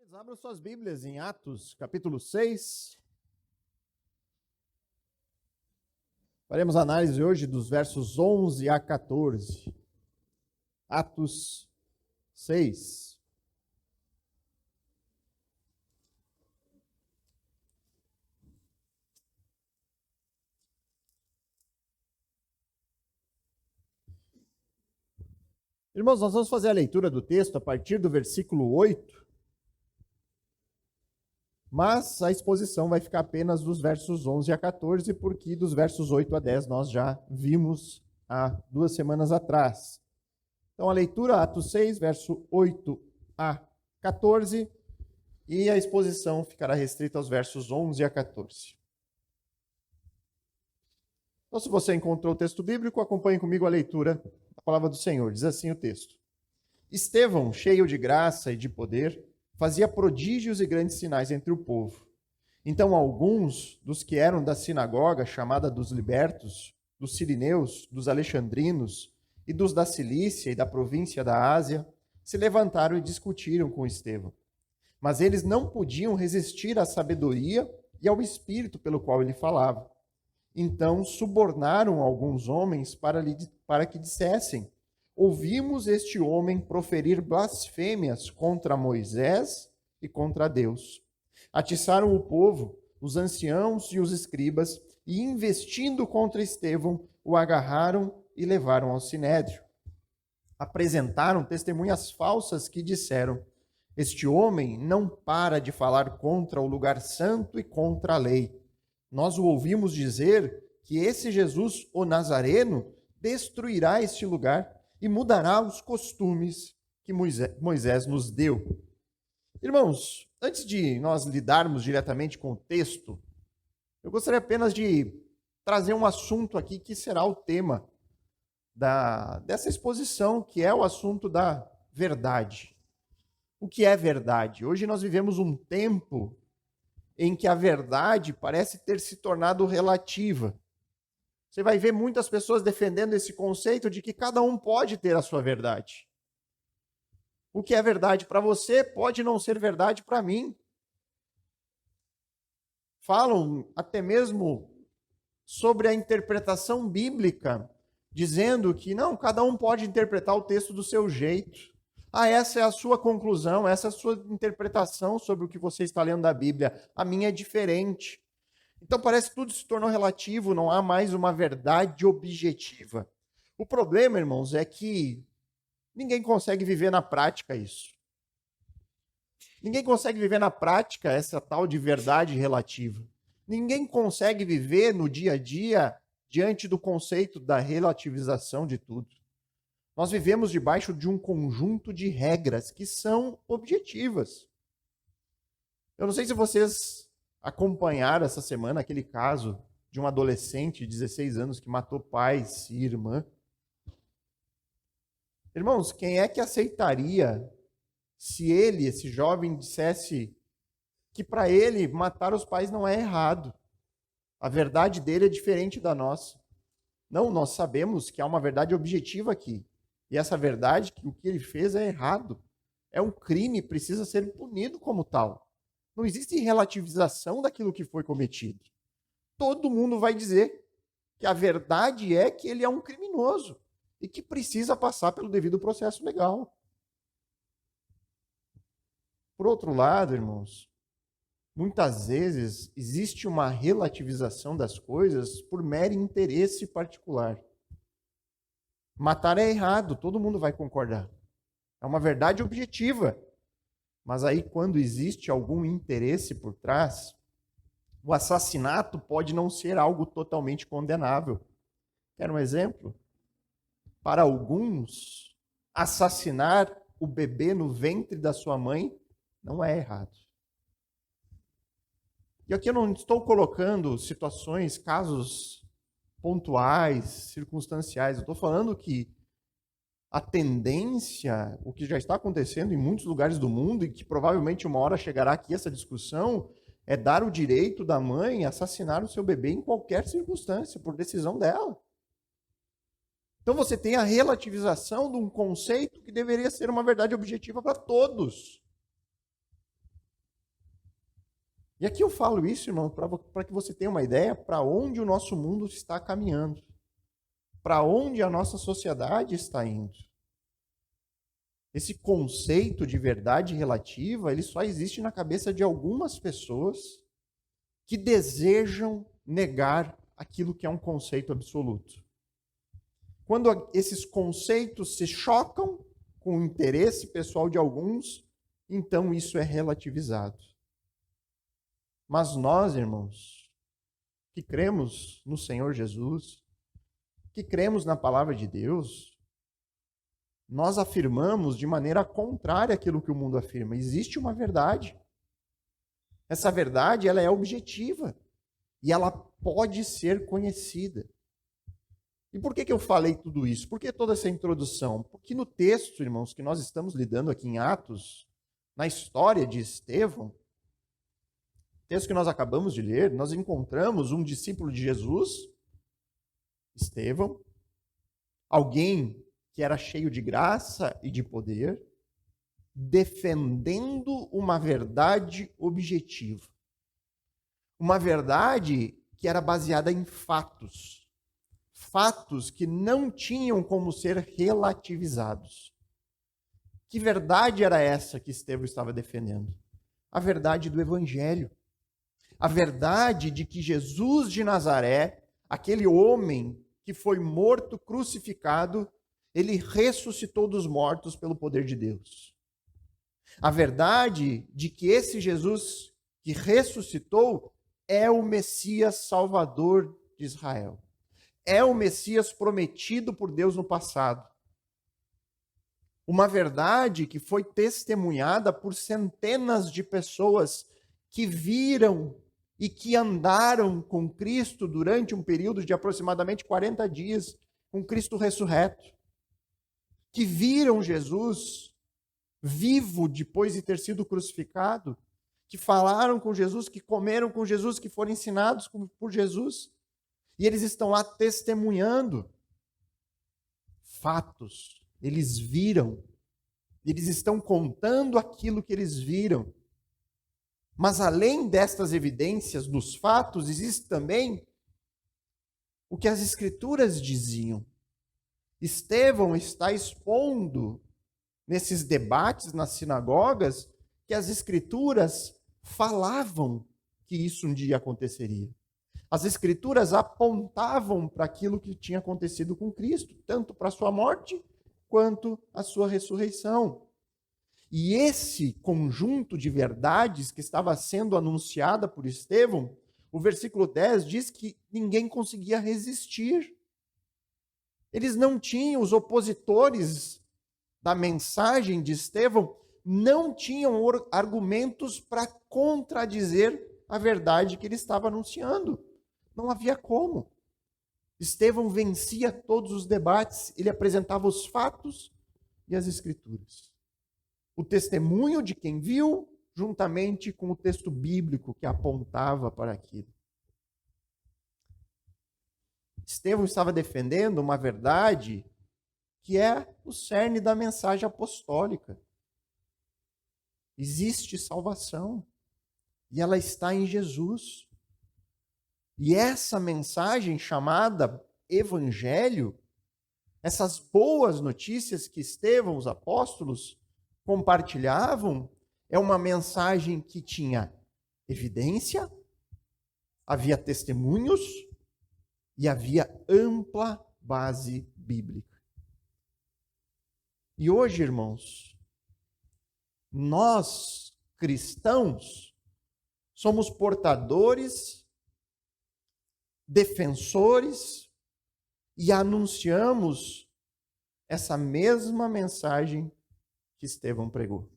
Queridos, abram suas Bíblias em Atos, capítulo 6. Faremos análise hoje dos versos 11 a 14. Atos 6. Irmãos, nós vamos fazer a leitura do texto a partir do versículo 8. Mas a exposição vai ficar apenas dos versos 11 a 14, porque dos versos 8 a 10 nós já vimos há 2 semanas atrás. Então a leitura, Atos 6, verso 8 a 14, e a exposição ficará restrita aos versos 11 a 14. Então, se você encontrou o texto bíblico, acompanhe comigo a leitura da palavra do Senhor. Diz assim o texto: Estevão, cheio de graça e de poder, fazia prodígios e grandes sinais entre o povo. Então alguns dos que eram da sinagoga, chamada dos libertos, dos sirineus, dos alexandrinos e dos da Cilícia e da província da Ásia, se levantaram e discutiram com Estevão. Mas eles não podiam resistir à sabedoria e ao espírito pelo qual ele falava. Então subornaram alguns homens para que dissessem: Ouvimos este homem proferir blasfêmias contra Moisés e contra Deus. Atiçaram o povo, os anciãos e os escribas, e investindo contra Estevão, o agarraram e levaram ao sinédrio. Apresentaram testemunhas falsas que disseram: Este homem não para de falar contra o lugar santo e contra a lei. Nós o ouvimos dizer que esse Jesus, o Nazareno, destruirá este lugar e mudará os costumes que Moisés nos deu. Irmãos, antes de nós lidarmos diretamente com o texto, eu gostaria apenas de trazer um assunto aqui que será o tema dessa exposição, que é o assunto da verdade. O que é verdade? Hoje nós vivemos um tempo em que a verdade parece ter se tornado relativa. Você vai ver muitas pessoas defendendo esse conceito de que cada um pode ter a sua verdade. O que é verdade para você pode não ser verdade para mim. Falam até mesmo sobre a interpretação bíblica, dizendo que não, cada um pode interpretar o texto do seu jeito. Essa é a sua conclusão, essa é a sua interpretação sobre o que você está lendo da Bíblia. A minha é diferente. Então parece que tudo se tornou relativo, não há mais uma verdade objetiva. O problema, irmãos, é que ninguém consegue viver na prática isso. Ninguém consegue viver na prática essa tal de verdade relativa. Ninguém consegue viver no dia a dia diante do conceito da relativização de tudo. Nós vivemos debaixo de um conjunto de regras que são objetivas. Eu não sei se vocês acompanharam essa semana aquele caso de um adolescente de 16 anos que matou pais e irmã. Irmãos, quem é que aceitaria se ele, esse jovem, dissesse que para ele matar os pais não é errado? A verdade dele é diferente da nossa. Não, nós sabemos que há uma verdade objetiva aqui. E essa verdade, que o que ele fez é errado. É um crime, precisa ser punido como tal. Não existe relativização daquilo que foi cometido. Todo mundo vai dizer que a verdade é que ele é um criminoso e que precisa passar pelo devido processo legal. Por outro lado, irmãos, muitas vezes existe uma relativização das coisas por mero interesse particular. Matar é errado, todo mundo vai concordar. É uma verdade objetiva. Mas aí, quando existe algum interesse por trás, o assassinato pode não ser algo totalmente condenável. Quer um exemplo? Para alguns, assassinar o bebê no ventre da sua mãe não é errado. E aqui eu não estou colocando situações, casos pontuais, circunstanciais. Eu estou falando que a tendência, o que já está acontecendo em muitos lugares do mundo e que provavelmente uma hora chegará aqui essa discussão, é dar o direito da mãe a assassinar o seu bebê em qualquer circunstância, por decisão dela. Então você tem a relativização de um conceito que deveria ser uma verdade objetiva para todos. E aqui eu falo isso, irmão, para que você tenha uma ideia para onde o nosso mundo está caminhando, para onde a nossa sociedade está indo. Esse conceito de verdade relativa, ele só existe na cabeça de algumas pessoas que desejam negar aquilo que é um conceito absoluto. Quando esses conceitos se chocam com o interesse pessoal de alguns, então isso é relativizado. Mas nós, irmãos, que cremos no Senhor Jesus, que cremos na palavra de Deus, nós afirmamos de maneira contrária àquilo que o mundo afirma. Existe uma verdade. Essa verdade, ela é objetiva e ela pode ser conhecida. E por que eu falei tudo isso? Por que toda essa introdução? Porque no texto, irmãos, que nós estamos lidando aqui em Atos, na história de Estevão, texto que nós acabamos de ler, nós encontramos um discípulo de Jesus, Estevão, alguém que era cheio de graça e de poder, defendendo uma verdade objetiva. Uma verdade que era baseada em fatos. Fatos que não tinham como ser relativizados. Que verdade era essa que Estevão estava defendendo? A verdade do Evangelho. A verdade de que Jesus de Nazaré, aquele homem que foi morto, crucificado, ele ressuscitou dos mortos pelo poder de Deus. A verdade de que esse Jesus que ressuscitou é o Messias Salvador de Israel. É o Messias prometido por Deus no passado. Uma verdade que foi testemunhada por centenas de pessoas que viram e que andaram com Cristo durante um período de aproximadamente 40 dias, com Cristo ressurreto. Que viram Jesus vivo depois de ter sido crucificado, que falaram com Jesus, que comeram com Jesus, que foram ensinados por Jesus. E eles estão lá testemunhando fatos. Eles viram. Eles estão contando aquilo que eles viram. Mas além destas evidências dos fatos, existe também o que as Escrituras diziam. Estevão está expondo nesses debates nas sinagogas que as Escrituras falavam que isso um dia aconteceria. As Escrituras apontavam para aquilo que tinha acontecido com Cristo, tanto para a sua morte quanto a sua ressurreição. E esse conjunto de verdades que estava sendo anunciada por Estevão, o versículo 10 diz que ninguém conseguia resistir. Eles não tinham, os opositores da mensagem de Estevão, não tinham argumentos para contradizer a verdade que ele estava anunciando. Não havia como. Estevão vencia todos os debates, ele apresentava os fatos e as Escrituras. O testemunho de quem viu, juntamente com o texto bíblico que apontava para aquilo. Estevão estava defendendo uma verdade que é o cerne da mensagem apostólica. Existe salvação e ela está em Jesus. E essa mensagem chamada Evangelho, essas boas notícias que Estevão, os apóstolos, compartilhavam, é uma mensagem que tinha evidência, havia testemunhos e havia ampla base bíblica. E hoje, irmãos, nós, cristãos, somos portadores, defensores e anunciamos essa mesma mensagem que Estevão pregou,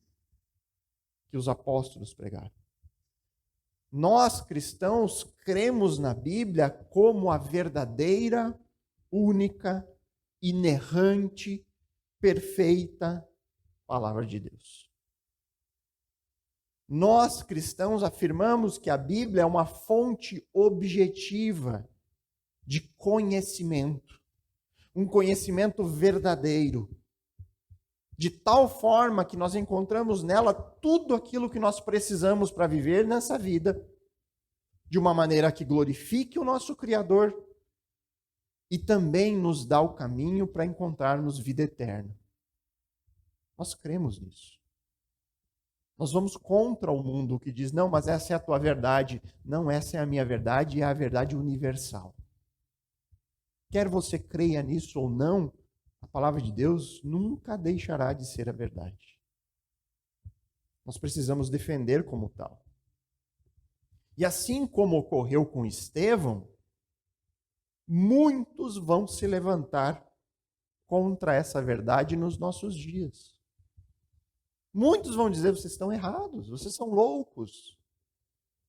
que os apóstolos pregaram. Nós, cristãos, cremos na Bíblia como a verdadeira, única, inerrante, perfeita palavra de Deus. Nós, cristãos, afirmamos que a Bíblia é uma fonte objetiva de conhecimento, um conhecimento verdadeiro, de tal forma que nós encontramos nela tudo aquilo que nós precisamos para viver nessa vida de uma maneira que glorifique o nosso Criador e também nos dá o caminho para encontrarmos vida eterna. Nós cremos nisso. Nós vamos contra o mundo que diz, não, mas essa é a tua verdade. Não, essa é a minha verdade e é a verdade universal. Quer você creia nisso ou não, a palavra de Deus nunca deixará de ser a verdade. Nós precisamos defender como tal. E assim como ocorreu com Estevão, muitos vão se levantar contra essa verdade nos nossos dias. Muitos vão dizer, vocês estão errados, vocês são loucos.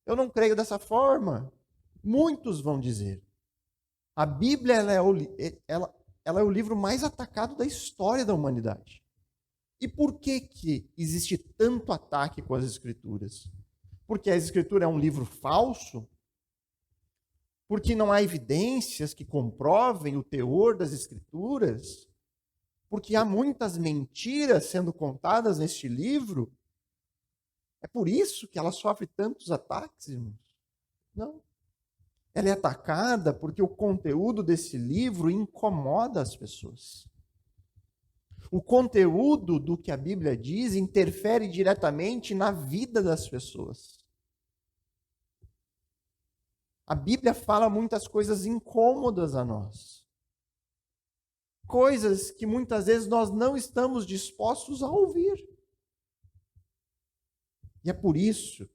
Eu não creio dessa forma. Muitos vão dizer. A Bíblia ela é o livro mais atacado da história da humanidade. E por que existe tanto ataque com as Escrituras? Porque a Escritura é um livro falso? Porque não há evidências que comprovem o teor das Escrituras? Porque há muitas mentiras sendo contadas neste livro? É por isso que ela sofre tantos ataques, irmãos? Não. Ela é atacada porque o conteúdo desse livro incomoda as pessoas. O conteúdo do que a Bíblia diz interfere diretamente na vida das pessoas. A Bíblia fala muitas coisas incômodas a nós. Coisas que muitas vezes nós não estamos dispostos a ouvir. E é por isso,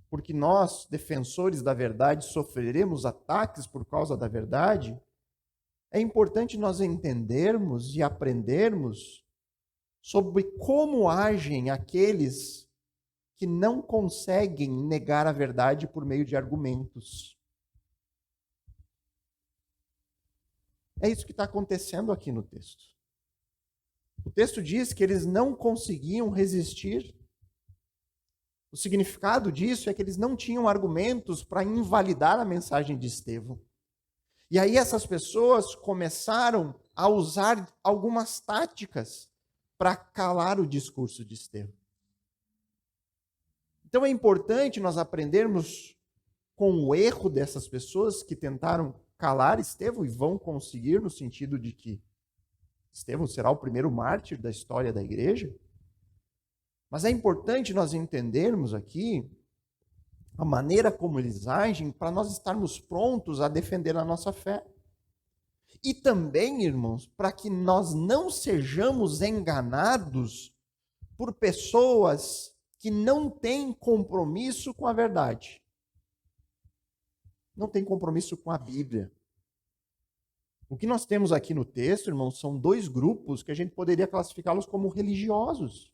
porque nós, defensores da verdade, sofreremos ataques por causa da verdade, é importante nós entendermos e aprendermos sobre como agem aqueles que não conseguem negar a verdade por meio de argumentos. É isso que está acontecendo aqui no texto. O texto diz que eles não conseguiam resistir. O significado disso é que eles não tinham argumentos para invalidar a mensagem de Estevão. E aí essas pessoas começaram a usar algumas táticas para calar o discurso de Estevão. Então é importante nós aprendermos com o erro dessas pessoas que tentaram calar Estevão e vão conseguir no sentido de que Estevão será o primeiro mártir da história da igreja. Mas é importante nós entendermos aqui a maneira como eles agem para nós estarmos prontos a defender a nossa fé. E também, irmãos, para que nós não sejamos enganados por pessoas que não têm compromisso com a verdade. Não têm compromisso com a Bíblia. O que nós temos aqui no texto, irmãos, são dois grupos que a gente poderia classificá-los como religiosos.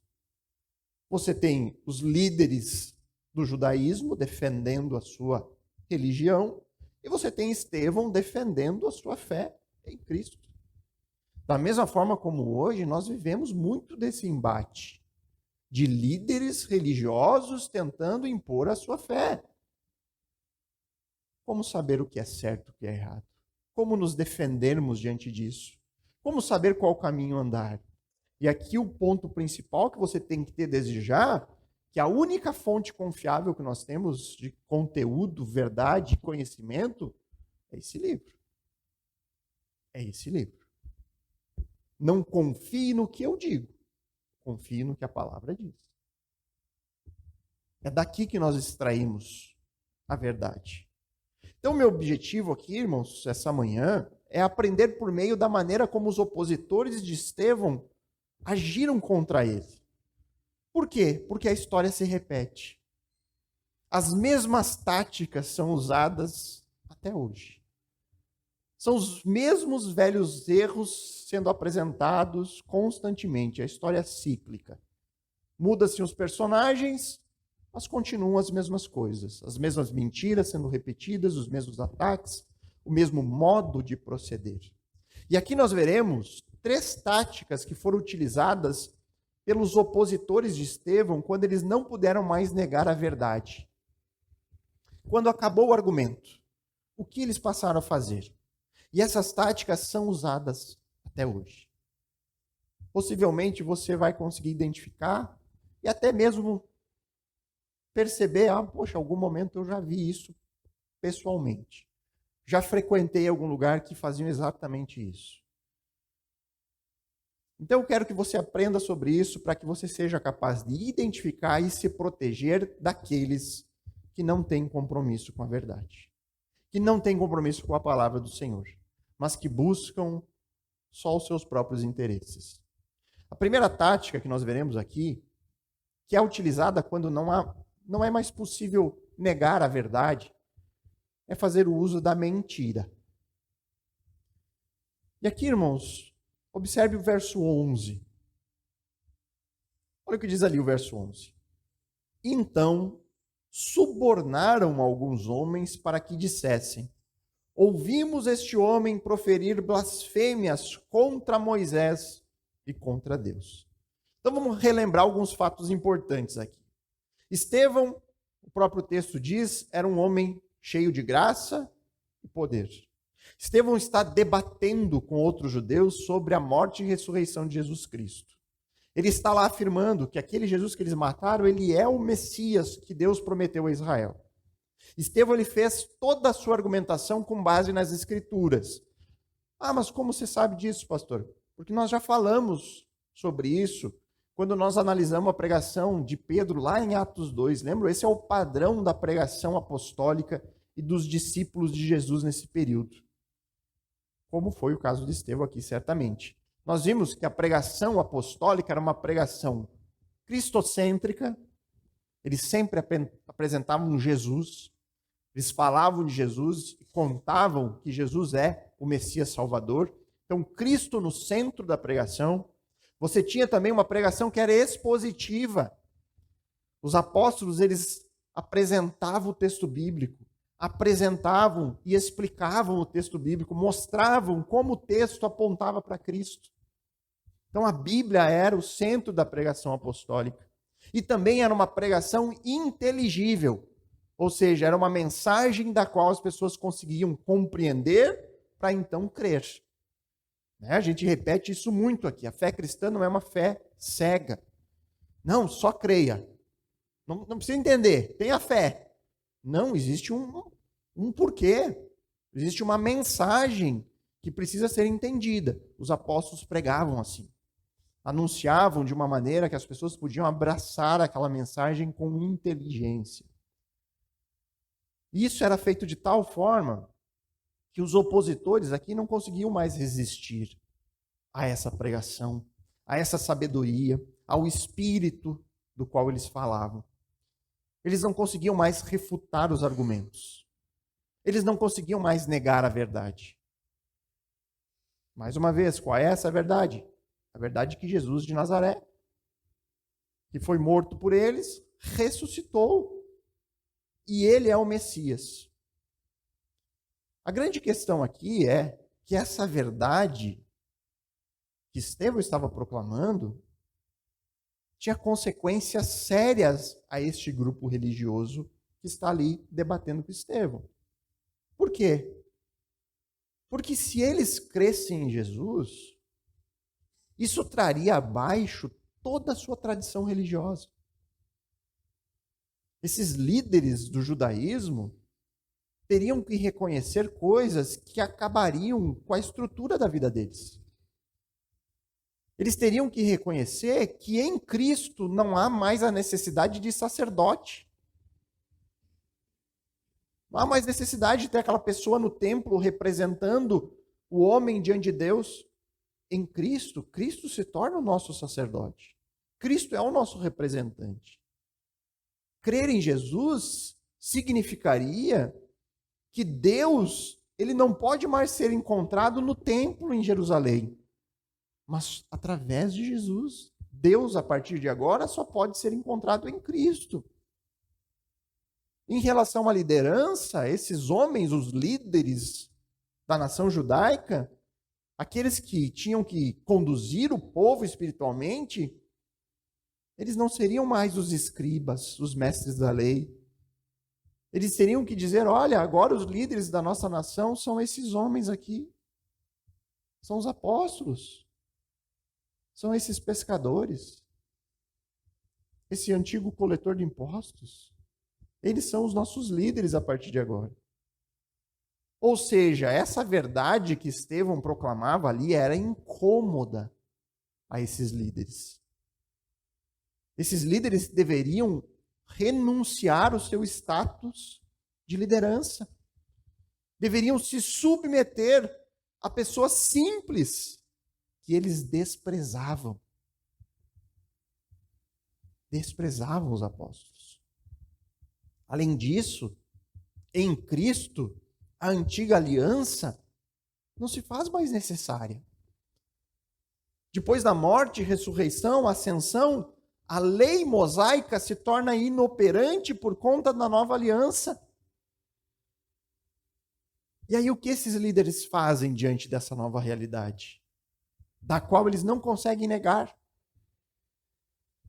Você tem os líderes do judaísmo defendendo a sua religião, e você tem Estevão defendendo a sua fé em Cristo. Da mesma forma como hoje, nós vivemos muito desse embate de líderes religiosos tentando impor a sua fé. Como saber o que é certo e o que é errado? Como nos defendermos diante disso? Como saber qual caminho andar? E aqui o ponto principal que você tem que ter desde já, que a única fonte confiável que nós temos de conteúdo, verdade e conhecimento é esse livro. É esse livro. Não confie no que eu digo, confie no que a palavra diz. É daqui que nós extraímos a verdade. Então, meu objetivo aqui, irmãos, essa manhã, é aprender por meio da maneira como os opositores de Estevão agiram contra ele. Por quê? Porque a história se repete. As mesmas táticas são usadas até hoje. São os mesmos velhos erros sendo apresentados constantemente. A história é cíclica. Muda-se os personagens, mas continuam as mesmas coisas. As mesmas mentiras sendo repetidas, os mesmos ataques, o mesmo modo de proceder. E aqui nós veremos 3 táticas que foram utilizadas pelos opositores de Estevão quando eles não puderam mais negar a verdade. Quando acabou o argumento, o que eles passaram a fazer? E essas táticas são usadas até hoje. Possivelmente você vai conseguir identificar e até mesmo perceber, poxa, em algum momento eu já vi isso pessoalmente. Já frequentei algum lugar que faziam exatamente isso. Então eu quero que você aprenda sobre isso para que você seja capaz de identificar e se proteger daqueles que não têm compromisso com a verdade, que não têm compromisso com a palavra do Senhor, mas que buscam só os seus próprios interesses. A primeira tática que nós veremos aqui, que é utilizada quando não é mais possível negar a verdade, é fazer o uso da mentira. E aqui, irmãos, observe o verso 11. Olha o que diz ali o verso 11. Então, subornaram alguns homens para que dissessem: ouvimos este homem proferir blasfêmias contra Moisés e contra Deus. Então vamos relembrar alguns fatos importantes aqui. Estevão, o próprio texto diz, era um homem cheio de graça e poder. Estevão está debatendo com outros judeus sobre a morte e ressurreição de Jesus Cristo. Ele está lá afirmando que aquele Jesus que eles mataram, ele é o Messias que Deus prometeu a Israel. Estevão ele fez toda a sua argumentação com base nas Escrituras. Ah, mas como você sabe disso, pastor? Porque nós já falamos sobre isso quando nós analisamos a pregação de Pedro lá em Atos 2. Lembra? Esse é o padrão da pregação apostólica e dos discípulos de Jesus nesse período. Como foi o caso de Estevão aqui, certamente. Nós vimos que a pregação apostólica era uma pregação cristocêntrica. Eles sempre apresentavam Jesus. Eles falavam de Jesus e contavam que Jesus é o Messias Salvador. Então, Cristo no centro da pregação. Você tinha também uma pregação que era expositiva. Os apóstolos, eles apresentavam o texto bíblico, apresentavam e explicavam o texto bíblico, mostravam como o texto apontava para Cristo. Então, a Bíblia era o centro da pregação apostólica. E também era uma pregação inteligível. Ou seja, era uma mensagem da qual as pessoas conseguiam compreender para então crer. A gente repete isso muito aqui. A fé cristã não é uma fé cega. Não, só creia. Não precisa entender. Tenha fé. Não, existe um porquê. Existe uma mensagem que precisa ser entendida. Os apóstolos pregavam assim. Anunciavam de uma maneira que as pessoas podiam abraçar aquela mensagem com inteligência. Isso era feito de tal forma que os opositores aqui não conseguiam mais resistir a essa pregação, a essa sabedoria, ao espírito do qual eles falavam. Eles não conseguiam mais refutar os argumentos. Eles não conseguiam mais negar a verdade. Mais uma vez, qual é essa verdade? A verdade é que Jesus de Nazaré, que foi morto por eles, ressuscitou. E ele é o Messias. A grande questão aqui é que essa verdade que Estevão estava proclamando tinha consequências sérias a este grupo religioso que está ali debatendo com Estevão. Por quê? Porque se eles crescem em Jesus, isso traria abaixo toda a sua tradição religiosa. Esses líderes do judaísmo teriam que reconhecer coisas que acabariam com a estrutura da vida deles. Eles teriam que reconhecer que em Cristo não há mais a necessidade de sacerdote. Não há mais necessidade de ter aquela pessoa no templo representando o homem diante de Deus. Em Cristo, Cristo se torna o nosso sacerdote. Cristo é o nosso representante. Crer em Jesus significaria que Deus, ele não pode mais ser encontrado no templo em Jerusalém, mas através de Jesus. Deus, a partir de agora, só pode ser encontrado em Cristo. Em relação à liderança, esses homens, os líderes da nação judaica, aqueles que tinham que conduzir o povo espiritualmente, eles não seriam mais os escribas, os mestres da lei. Eles teriam que dizer, olha, agora os líderes da nossa nação são esses homens aqui. São os apóstolos. São esses pescadores. Esse antigo coletor de impostos. Eles são os nossos líderes a partir de agora. Ou seja, essa verdade que Estevão proclamava ali era incômoda a esses líderes. Esses líderes deveriam renunciar ao seu status de liderança. Deveriam se submeter a pessoas simples que eles desprezavam. Desprezavam os apóstolos. Além disso, em Cristo, a antiga aliança não se faz mais necessária. Depois da morte, ressurreição, ascensão, a lei mosaica se torna inoperante por conta da nova aliança. E aí o que esses líderes fazem diante dessa nova realidade, da qual eles não conseguem negar?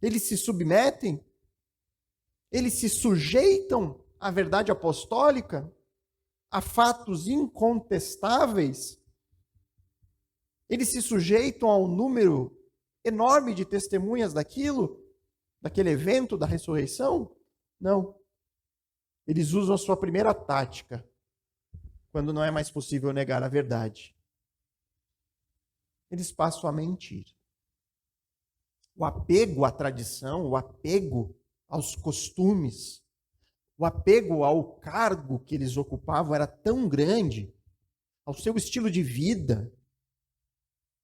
Eles se submetem? Eles se sujeitam à verdade apostólica? A fatos incontestáveis? Eles se sujeitam ao número enorme de testemunhas daquele evento da ressurreição? Não. Eles usam a sua primeira tática, quando não é mais possível negar a verdade. Eles passam a mentir. O apego à tradição, o apego aos costumes, o apego ao cargo que eles ocupavam era tão grande, ao seu estilo de vida,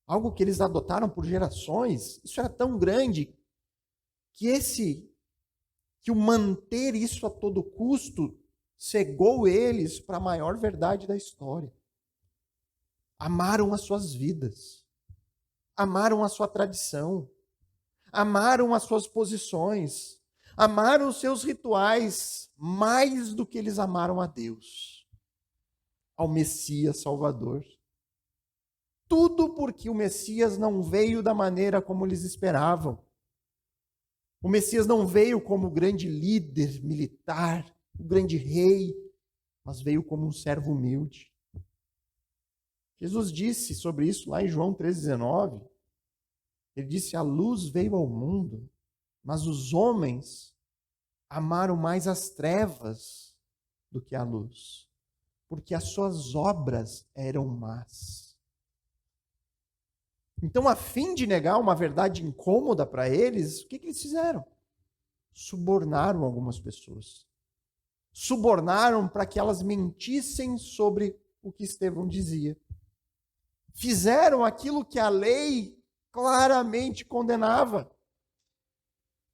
algo que eles adotaram por gerações, isso era tão grande que o manter isso a todo custo cegou eles para a maior verdade da história. Amaram as suas vidas, amaram a sua tradição, amaram as suas posições, amaram os seus rituais mais do que eles amaram a Deus, ao Messias Salvador. Tudo porque o Messias não veio da maneira como eles esperavam. O Messias não veio como grande líder militar, o grande rei, mas veio como um servo humilde. Jesus disse sobre isso lá em João 3,19. Ele disse: a luz veio ao mundo, mas os homens amaram mais as trevas do que a luz, porque as suas obras eram más. Então, a fim de negar uma verdade incômoda para eles, o que eles fizeram? Subornaram algumas pessoas. Subornaram para que elas mentissem sobre o que Estevão dizia. Fizeram aquilo que a lei claramente condenava.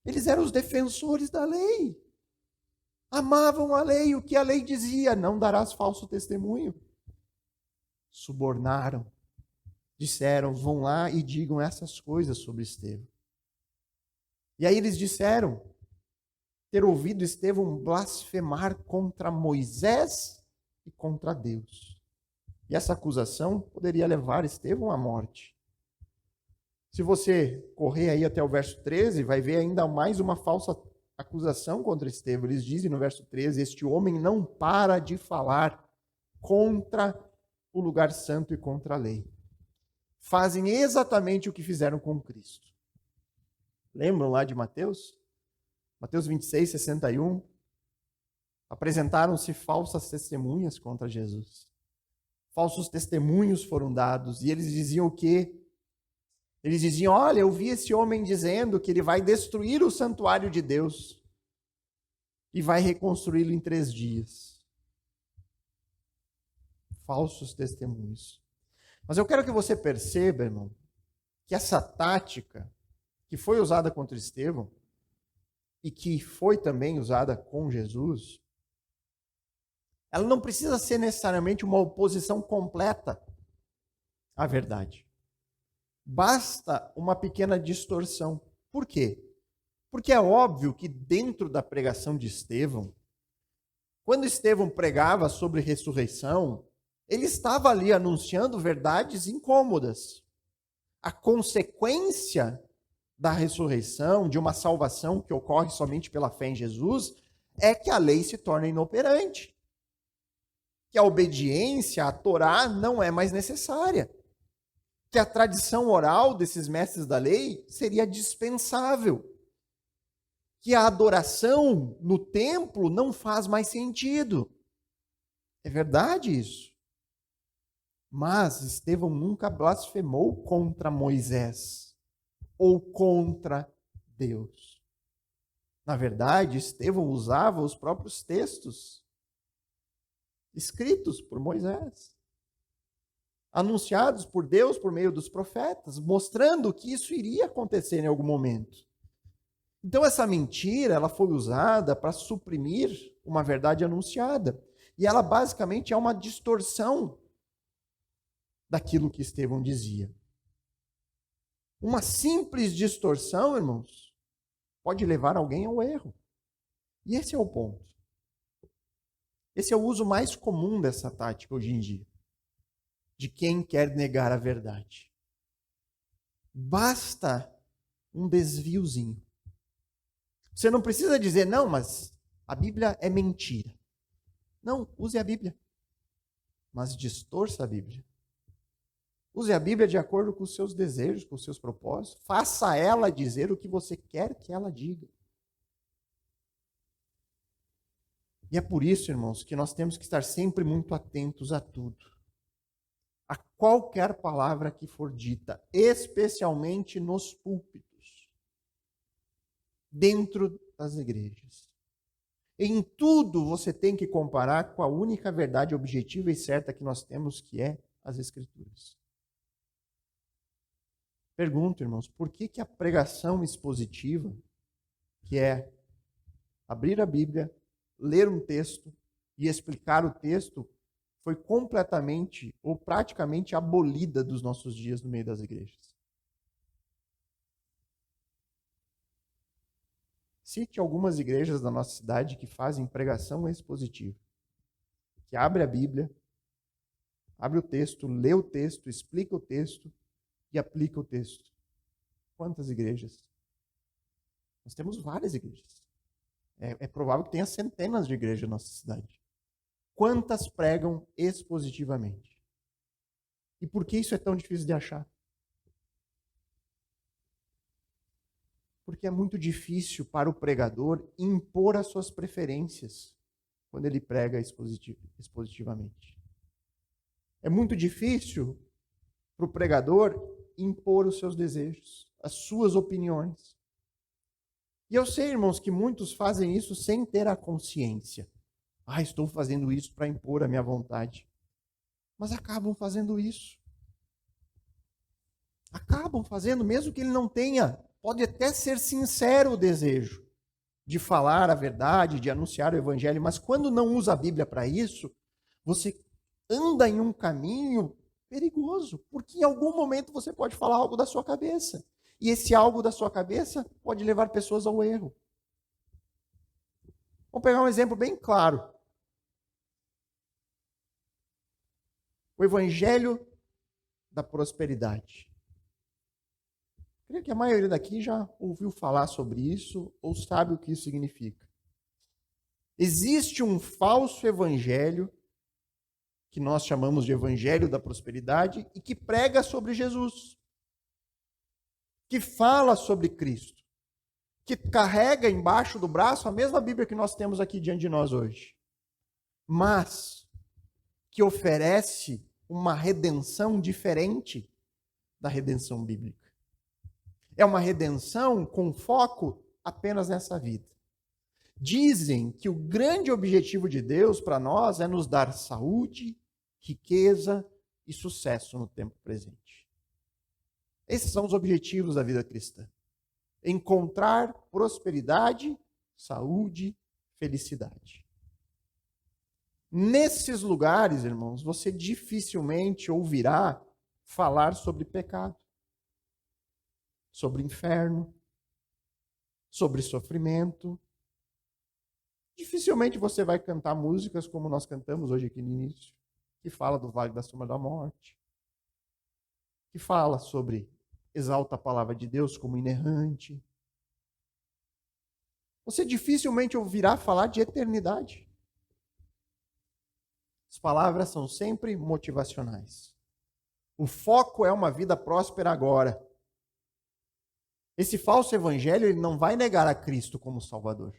Eles eram os defensores da lei. Amavam a lei, o que a lei dizia: não darás falso testemunho. Subornaram. Disseram: vão lá e digam essas coisas sobre Estevão. E aí eles disseram ter ouvido Estevão blasfemar contra Moisés e contra Deus. E essa acusação poderia levar Estevão à morte. Se você correr aí até o verso 13, vai ver ainda mais uma falsa acusação contra Estevão. Eles dizem no verso 13: este homem não para de falar contra o lugar santo e contra a lei. Fazem exatamente o que fizeram com Cristo. Lembram lá de Mateus? Mateus 26, 61. Apresentaram-se falsas testemunhas contra Jesus. Falsos testemunhos foram dados. E eles diziam o quê? Eles diziam: olha, eu vi esse homem dizendo que ele vai destruir o santuário de Deus e vai reconstruí-lo em 3 dias. Falsos testemunhos. Mas eu quero que você perceba, irmão, que essa tática que foi usada contra Estevão e que foi também usada com Jesus, ela não precisa ser necessariamente uma oposição completa à verdade. Basta uma pequena distorção. Por quê? Porque é óbvio que dentro da pregação de Estevão, quando Estevão pregava sobre ressurreição, ele estava ali anunciando verdades incômodas. A consequência da ressurreição, de uma salvação que ocorre somente pela fé em Jesus, é que a lei se torna inoperante. Que a obediência à Torá não é mais necessária. Que a tradição oral desses mestres da lei seria dispensável. Que a adoração no templo não faz mais sentido. É verdade isso. Mas Estevão nunca blasfemou contra Moisés ou contra Deus. Na verdade, Estevão usava os próprios textos escritos por Moisés, anunciados por Deus por meio dos profetas, mostrando que isso iria acontecer em algum momento. Então essa mentira, ela foi usada para suprimir uma verdade anunciada. E ela basicamente é uma distorção daquilo que Estevão dizia. Uma simples distorção, irmãos, pode levar alguém ao erro. E esse é o ponto. Esse é o uso mais comum dessa tática hoje em dia, de quem quer negar a verdade. Basta um desviozinho. Você não precisa dizer, não, mas a Bíblia é mentira. Não, use a Bíblia, mas distorça a Bíblia. Use a Bíblia de acordo com os seus desejos, com os seus propósitos. Faça ela dizer o que você quer que ela diga. E é por isso, irmãos, que nós temos que estar sempre muito atentos a tudo. A qualquer palavra que for dita, especialmente nos púlpitos, dentro das igrejas. Em tudo você tem que comparar com a única verdade objetiva e certa que nós temos, que é as Escrituras. Pergunto, irmãos, por que a pregação expositiva, que é abrir a Bíblia, ler um texto e explicar o texto, foi completamente ou praticamente abolida dos nossos dias no meio das igrejas? Cite algumas igrejas da nossa cidade que fazem pregação expositiva, que abre a Bíblia, abre o texto, lê o texto, explica o texto e aplica o texto. Quantas igrejas? Nós temos várias igrejas. É provável que tenha centenas de igrejas na nossa cidade. Quantas pregam expositivamente? E por que isso é tão difícil de achar? Porque é muito difícil para o pregador impor as suas preferências quando ele prega expositivamente. É muito difícil para o pregador impor os seus desejos, as suas opiniões. E eu sei, irmãos, que muitos fazem isso sem ter a consciência. Estou fazendo isso para impor a minha vontade. Mas acabam fazendo isso. Acabam fazendo, mesmo que ele não tenha, pode até ser sincero o desejo de falar a verdade, de anunciar o evangelho, mas quando não usa a Bíblia para isso, você anda em um caminho perigoso, porque em algum momento você pode falar algo da sua cabeça. E esse algo da sua cabeça pode levar pessoas ao erro. Vamos pegar um exemplo bem claro. O evangelho da prosperidade. Creio que a maioria daqui já ouviu falar sobre isso ou sabe o que isso significa. Existe um falso evangelho, que nós chamamos de evangelho da prosperidade, e que prega sobre Jesus, que fala sobre Cristo, que carrega embaixo do braço a mesma Bíblia que nós temos aqui diante de nós hoje, mas que oferece uma redenção diferente da redenção bíblica. É uma redenção com foco apenas nessa vida. Dizem que o grande objetivo de Deus para nós é nos dar saúde, riqueza e sucesso no tempo presente. Esses são os objetivos da vida cristã. Encontrar prosperidade, saúde, felicidade. Nesses lugares, irmãos, você dificilmente ouvirá falar sobre pecado, sobre inferno, sobre sofrimento. Dificilmente você vai cantar músicas como nós cantamos hoje aqui no início, que fala do vale da sombra da morte, que fala sobre exalta a palavra de Deus como inerrante. Você dificilmente ouvirá falar de eternidade. As palavras são sempre motivacionais. O foco é uma vida próspera agora. Esse falso evangelho, ele não vai negar a Cristo como Salvador.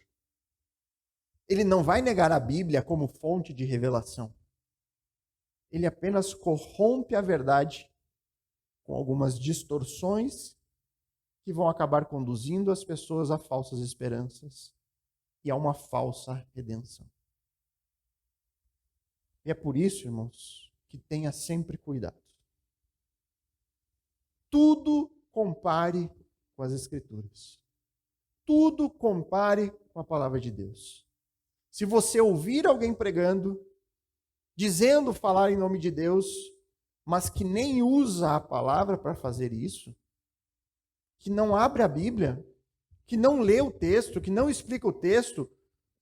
Ele não vai negar a Bíblia como fonte de revelação. ele apenas corrompe a verdade com algumas distorções que vão acabar conduzindo as pessoas a falsas esperanças e a uma falsa redenção. E é por isso, irmãos, que tenha sempre cuidado. Tudo compare com as Escrituras. Tudo compare com a palavra de Deus. Se você ouvir alguém pregando, dizendo falar em nome de Deus, mas que nem usa a palavra para fazer isso, que não abre a Bíblia, que não lê o texto, que não explica o texto,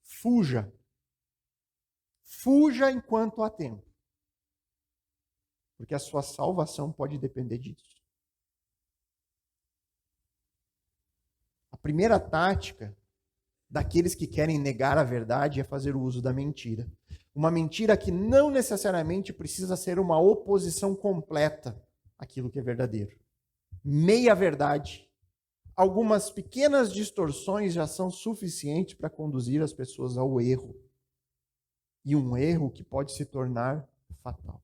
fuja. Fuja enquanto há tempo. Porque a sua salvação pode depender disso. A primeira tática daqueles que querem negar a verdade é fazer o uso da mentira. Uma mentira que não necessariamente precisa ser uma oposição completa àquilo que é verdadeiro. Meia verdade. Algumas pequenas distorções já são suficientes para conduzir as pessoas ao erro. E um erro que pode se tornar fatal.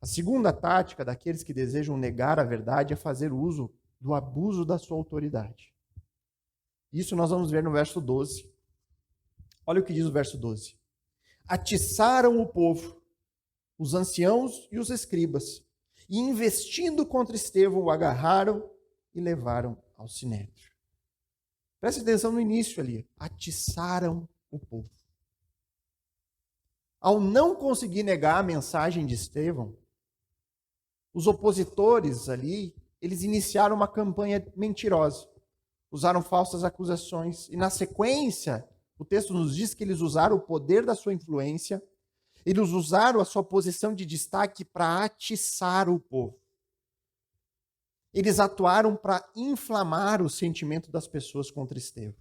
A segunda tática daqueles que desejam negar a verdade é fazer uso do abuso da sua autoridade. Isso nós vamos ver no verso 12. Olha o que diz o verso 12. Atiçaram o povo, os anciãos e os escribas, e investindo contra Estevão, o agarraram e levaram ao sinédrio. Preste atenção no início ali. Atiçaram o povo. Ao não conseguir negar a mensagem de Estevão, os opositores ali, eles iniciaram uma campanha mentirosa. Usaram falsas acusações. E na sequência, o texto nos diz que eles usaram o poder da sua influência, eles usaram a sua posição de destaque para atiçar o povo. Eles atuaram para inflamar o sentimento das pessoas contra Estevão.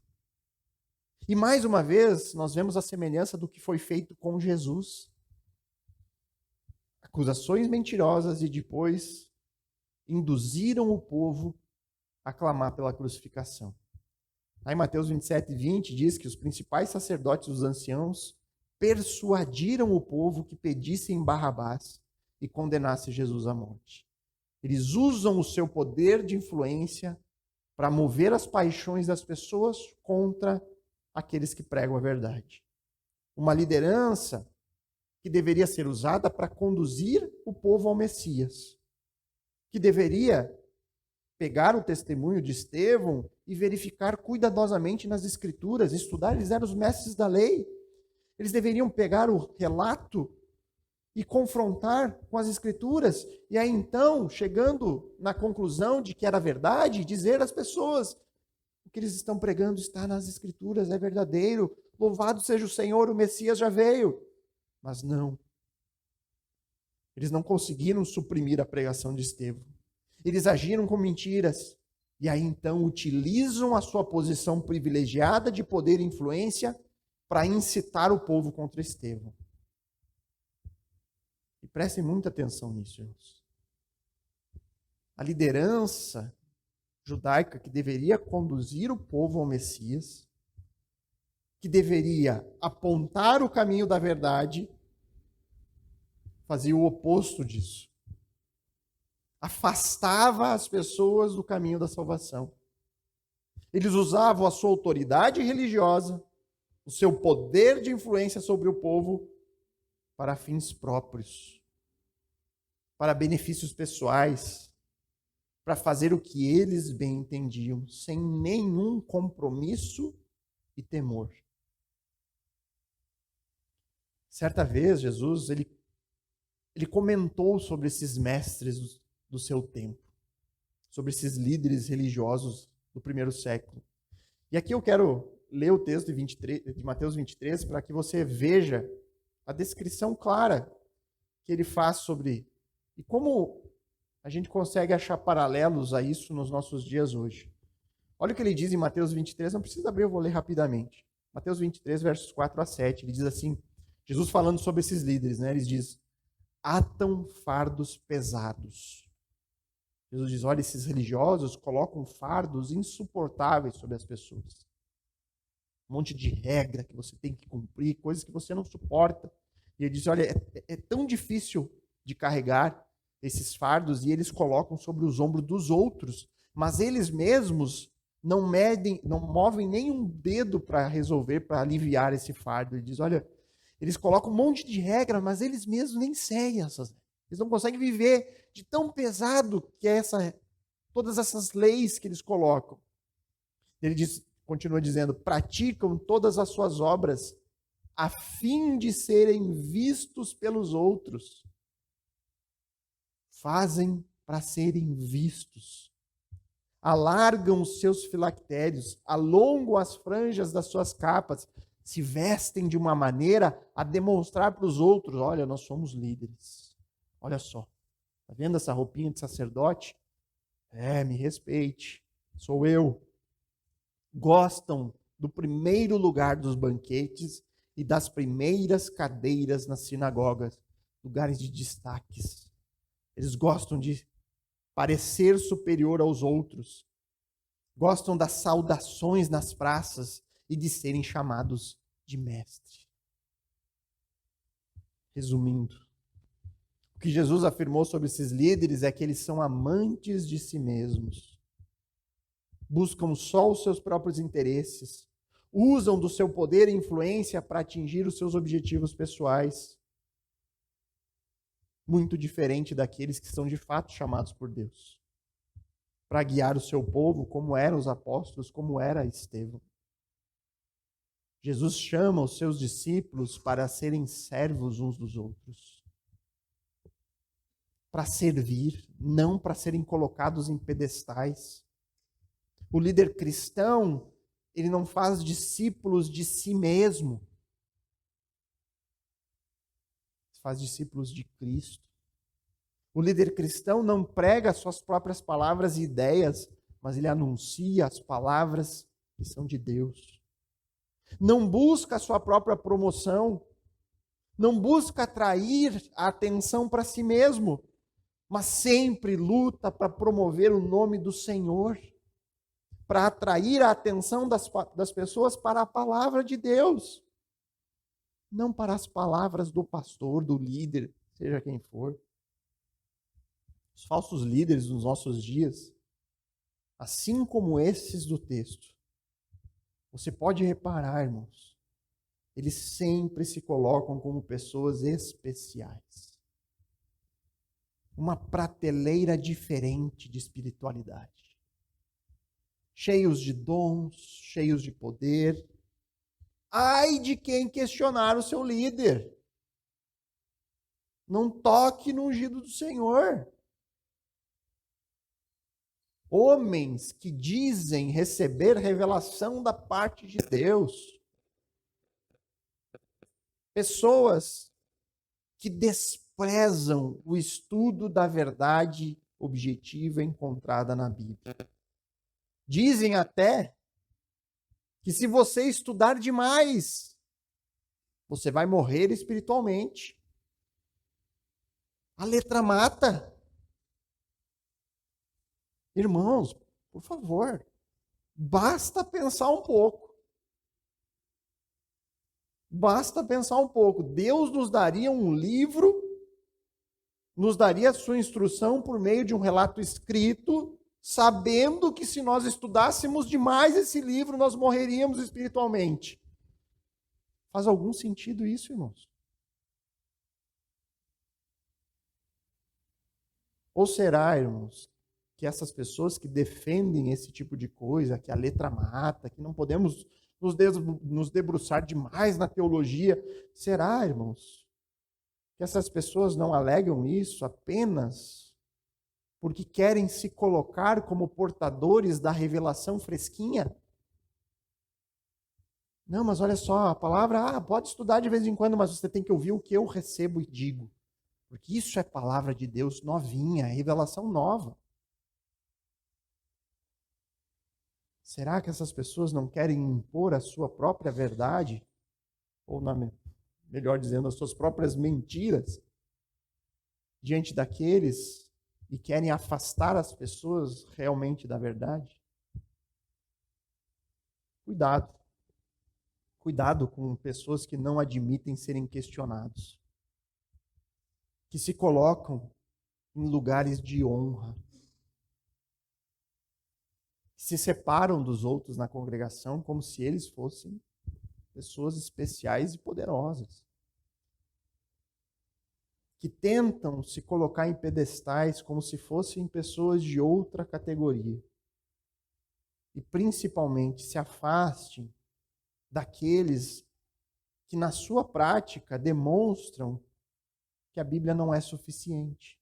E mais uma vez, nós vemos a semelhança do que foi feito com Jesus. Acusações mentirosas e depois induziram o povo a clamar pela crucificação. Aí em Mateus 27, 20 diz que os principais sacerdotes e os anciãos persuadiram o povo que pedissem Barrabás e condenasse Jesus à morte. Eles usam o seu poder de influência para mover as paixões das pessoas contra aqueles que pregam a verdade. Uma liderança que deveria ser usada para conduzir o povo ao Messias, que deveria pegar o testemunho de Estevão e verificar cuidadosamente nas Escrituras, estudar, eles eram os mestres da lei. Eles deveriam pegar o relato e confrontar com as Escrituras, e aí então, chegando na conclusão de que era verdade, dizer às pessoas: o que eles estão pregando está nas Escrituras, é verdadeiro, louvado seja o Senhor, o Messias já veio. Mas não. Eles não conseguiram suprimir a pregação de Estevão. Eles agiram com mentiras. E aí então utilizam a sua posição privilegiada de poder e influência para incitar o povo contra Estevão. E prestem muita atenção nisso, irmãos. A liderança judaica que deveria conduzir o povo ao Messias, que deveria apontar o caminho da verdade, fazia o oposto disso. Afastava as pessoas do caminho da salvação. Eles usavam a sua autoridade religiosa, o seu poder de influência sobre o povo para fins próprios, para benefícios pessoais, para fazer o que eles bem entendiam, sem nenhum compromisso e temor. Certa vez, Jesus, ele comentou sobre esses mestres do seu tempo, sobre esses líderes religiosos do primeiro século. E aqui eu quero ler o texto de Mateus 23 para que você veja a descrição clara que ele faz sobre e como a gente consegue achar paralelos a isso nos nossos dias hoje. Olha o que ele diz em Mateus 23, não precisa abrir, eu vou ler rapidamente. Mateus 23, versos 4 a 7, ele diz assim, Jesus falando sobre esses líderes, né? Ele diz: atam fardos pesados. Jesus diz: olha, esses religiosos colocam fardos insuportáveis sobre as pessoas. Um monte de regra que você tem que cumprir, coisas que você não suporta. E ele diz, olha, é tão difícil de carregar esses fardos, e eles colocam sobre os ombros dos outros, mas eles mesmos não medem, não movem nem um dedo para resolver, para aliviar esse fardo. Ele diz, olha, eles colocam um monte de regra, mas eles mesmos nem seguem essas regras. Eles não conseguem viver de tão pesado que é todas essas leis que eles colocam. Ele diz, continua dizendo, praticam todas as suas obras a fim de serem vistos pelos outros. Fazem para serem vistos. Alargam os seus filactérios, alongam as franjas das suas capas, se vestem de uma maneira a demonstrar para os outros, olha, nós somos líderes. Olha só, está vendo essa roupinha de sacerdote? Me respeite, sou eu. Gostam do primeiro lugar dos banquetes e das primeiras cadeiras nas sinagogas, lugares de destaques. Eles gostam de parecer superior aos outros. Gostam das saudações nas praças e de serem chamados de mestre. Resumindo, o que Jesus afirmou sobre esses líderes é que eles são amantes de si mesmos. Buscam só os seus próprios interesses. Usam do seu poder e influência para atingir os seus objetivos pessoais. Muito diferente daqueles que são de fato chamados por Deus para guiar o seu povo, como eram os apóstolos, como era Estevão. Jesus chama os seus discípulos para serem servos uns dos outros. Para servir, não para serem colocados em pedestais. O líder cristão, ele não faz discípulos de si mesmo. Faz discípulos de Cristo. O líder cristão não prega suas próprias palavras e ideias, mas ele anuncia as palavras que são de Deus. Não busca a sua própria promoção, não busca atrair a atenção para si mesmo, mas sempre luta para promover o nome do Senhor, para atrair a atenção das pessoas para a palavra de Deus, não para as palavras do pastor, do líder, seja quem for. Os falsos líderes dos nossos dias, assim como esses do texto, você pode reparar, irmãos, eles sempre se colocam como pessoas especiais. Uma prateleira diferente de espiritualidade. Cheios de dons, cheios de poder. Ai de quem questionar o seu líder. Não toque no ungido do Senhor. Homens que dizem receber revelação da parte de Deus. Pessoas que desprezam o estudo da verdade objetiva encontrada na Bíblia. Dizem até que se você estudar demais, você vai morrer espiritualmente. A letra mata. Irmãos, por favor, basta pensar um pouco. Basta pensar um pouco. Deus nos daria um livro, nos daria a sua instrução por meio de um relato escrito, sabendo que se nós estudássemos demais esse livro, nós morreríamos espiritualmente. Faz algum sentido isso, irmãos? Ou será, irmãos, que essas pessoas que defendem esse tipo de coisa, que a letra mata, que não podemos nos debruçar demais na teologia, será, irmãos, que essas pessoas não alegam isso apenas porque querem se colocar como portadores da revelação fresquinha? Não, mas olha só, a palavra, pode estudar de vez em quando, mas você tem que ouvir o que eu recebo e digo. Porque isso é palavra de Deus novinha, é revelação nova. Será que essas pessoas não querem impor a sua própria verdade? Ou, melhor dizendo, as suas próprias mentiras diante daqueles e querem afastar as pessoas realmente da verdade? Cuidado. Cuidado com pessoas que não admitem serem questionados. que se colocam em lugares de honra, se separam dos outros na congregação como se eles fossem pessoas especiais e poderosas, que tentam se colocar em pedestais como se fossem pessoas de outra categoria. E principalmente se afastem daqueles que na sua prática demonstram que a Bíblia não é suficiente.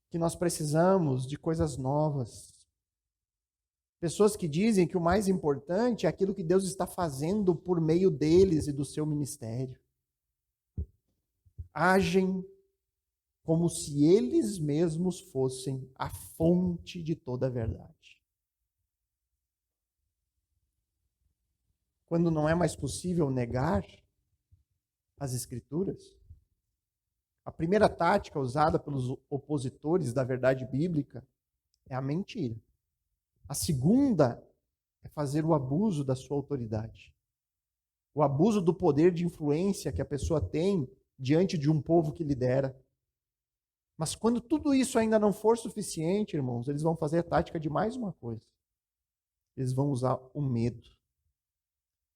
Que nós precisamos de coisas novas. Pessoas que dizem que o mais importante é aquilo que Deus está fazendo por meio deles e do seu ministério. Agem como se eles mesmos fossem a fonte de toda a verdade. Quando não é mais possível negar as Escrituras, a primeira tática usada pelos opositores da verdade bíblica é a mentira. A segunda é fazer o abuso da sua autoridade. O abuso do poder de influência que a pessoa tem diante de um povo que lidera. Mas quando tudo isso ainda não for suficiente, irmãos, eles vão fazer a tática de mais uma coisa. Eles vão usar o medo.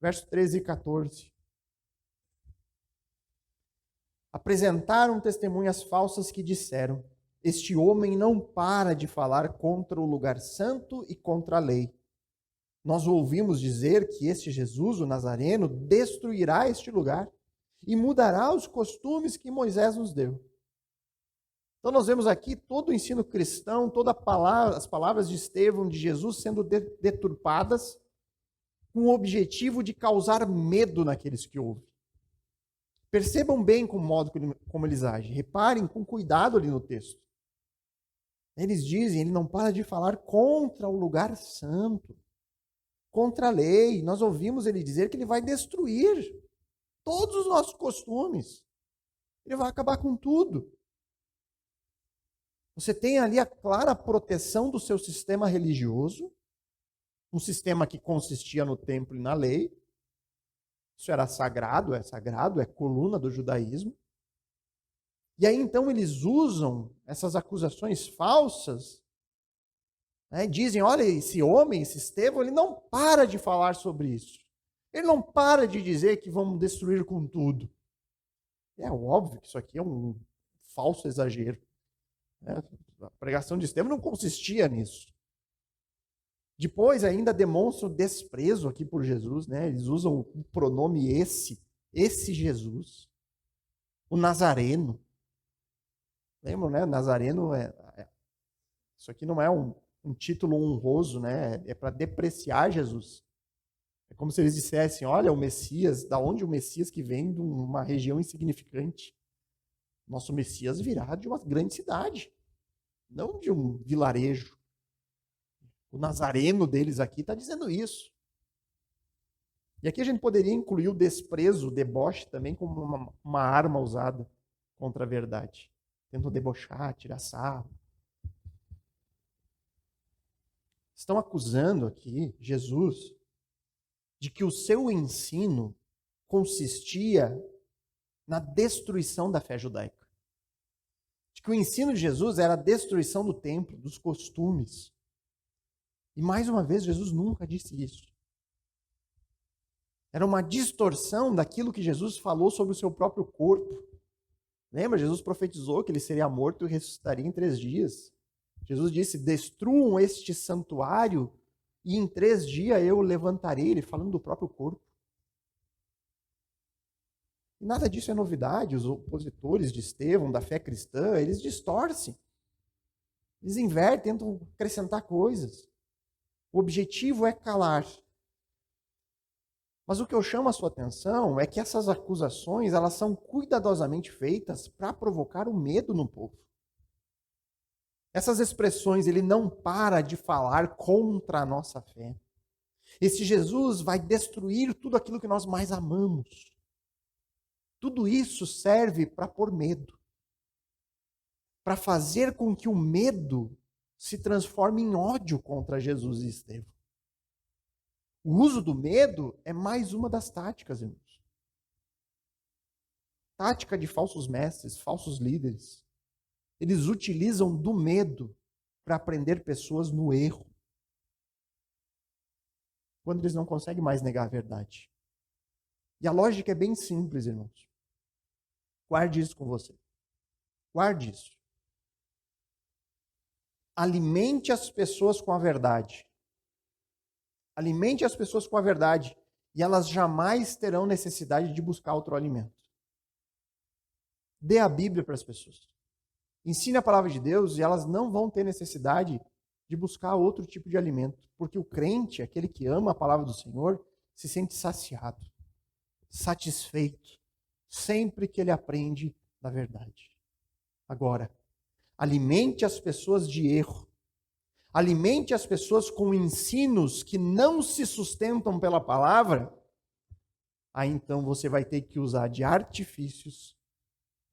Verso 13 e 14. Apresentaram testemunhas falsas que disseram: este homem não para de falar contra o lugar santo e contra a lei. Nós ouvimos dizer que este Jesus, o Nazareno, destruirá este lugar e mudará os costumes que Moisés nos deu. Então nós vemos aqui todo o ensino cristão, as palavras de Estevão, de Jesus, sendo deturpadas com o objetivo de causar medo naqueles que ouvem. Percebam bem com o modo como eles agem. Reparem com cuidado ali no texto. Eles dizem, ele não para de falar contra o lugar santo, contra a lei. Nós ouvimos ele dizer que ele vai destruir todos os nossos costumes. Ele vai acabar com tudo. Você tem ali a clara proteção do seu sistema religioso, um sistema que consistia no templo e na lei. Isso era sagrado, é coluna do judaísmo. E aí então eles usam essas acusações falsas, né? Dizem, olha, esse homem, esse Estevão, ele não para de falar sobre isso. Ele não para de dizer que vamos destruir com tudo. É óbvio que isso aqui é um falso exagero. A pregação de Estevão não consistia nisso. Depois ainda demonstram desprezo aqui por Jesus, né? Eles usam o pronome esse Jesus, o Nazareno. Lembram, né? Nazareno isso aqui não é um título honroso, né? É para depreciar Jesus. É como se eles dissessem, olha, o Messias, da onde o Messias que vem de uma região insignificante? Nosso Messias virá de uma grande cidade, não de um vilarejo. O Nazareno deles aqui está dizendo isso. E aqui a gente poderia incluir o desprezo, o deboche também como uma arma usada contra a verdade. Tentam debochar, tirar sarro. Estão acusando aqui Jesus de que o seu ensino consistia na destruição da fé judaica. De que o ensino de Jesus era a destruição do templo, dos costumes. E mais uma vez, Jesus nunca disse isso. Era uma distorção daquilo que Jesus falou sobre o seu próprio corpo. Lembra? Jesus profetizou que ele seria morto e ressuscitaria em 3 dias. Jesus disse, destruam este santuário e em 3 dias eu levantarei, ele falando do próprio corpo. E nada disso é novidade. Os opositores de Estevão, da fé cristã, eles distorcem. Eles invertem, tentam acrescentar coisas. O objetivo é calar. Mas o que eu chamo a sua atenção é que essas acusações, elas são cuidadosamente feitas para provocar o medo no povo. Essas expressões, ele não para de falar contra a nossa fé. Esse Jesus vai destruir tudo aquilo que nós mais amamos. Tudo isso serve para pôr medo. Para fazer com que o medo se transforme em ódio contra Jesus e Estevão. O uso do medo é mais uma das táticas, irmãos. tática de falsos mestres, falsos líderes. Eles utilizam do medo para prender pessoas no erro, quando eles não conseguem mais negar a verdade. E a lógica é bem simples, irmãos. Guarde isso com você. Guarde isso. Alimente as pessoas com a verdade. Alimente as pessoas com a verdade. E elas jamais terão necessidade de buscar outro alimento. Dê a Bíblia para as pessoas. Ensine a palavra de Deus e elas não vão ter necessidade de buscar outro tipo de alimento. Porque o crente, aquele que ama a palavra do Senhor, se sente saciado, satisfeito, sempre que ele aprende da verdade. Agora, alimente as pessoas de erro. Alimente as pessoas com ensinos que não se sustentam pela palavra. Aí então você vai ter que usar de artifícios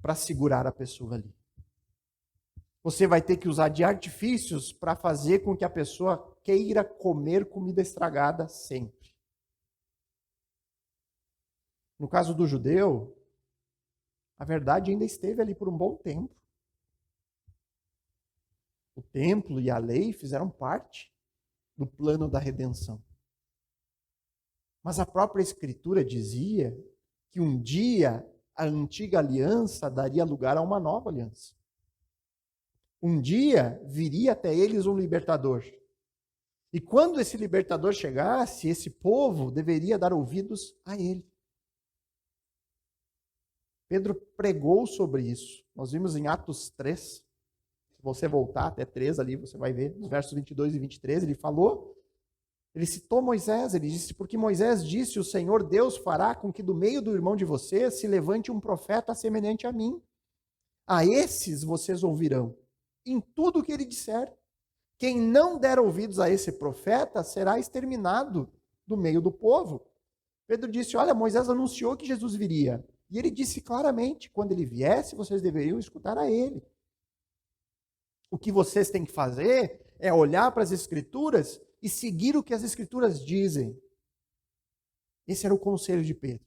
para segurar a pessoa ali. Você vai ter que usar de artifícios para fazer com que a pessoa queira comer comida estragada sempre. No caso do judeu, a verdade ainda esteve ali por um bom tempo. O templo e a lei fizeram parte do plano da redenção. Mas a própria Escritura dizia que um dia a antiga aliança daria lugar a uma nova aliança. Um dia viria até eles um libertador. E quando esse libertador chegasse, esse povo deveria dar ouvidos a ele. Pedro pregou sobre isso. Nós vimos em Atos 3. Se você voltar até 3 ali, você vai ver, nos versos 22 e 23, ele falou, ele citou Moisés, ele disse, porque Moisés disse, o Senhor Deus fará com que do meio do irmão de vocês se levante um profeta semelhante a mim. A esses vocês ouvirão, em tudo o que ele disser. Quem não der ouvidos a esse profeta será exterminado do meio do povo. Pedro disse, olha, Moisés anunciou que Jesus viria. E ele disse claramente, quando ele viesse, vocês deveriam escutar a ele. O que vocês têm que fazer é olhar para as Escrituras e seguir o que as Escrituras dizem. Esse era o conselho de Pedro.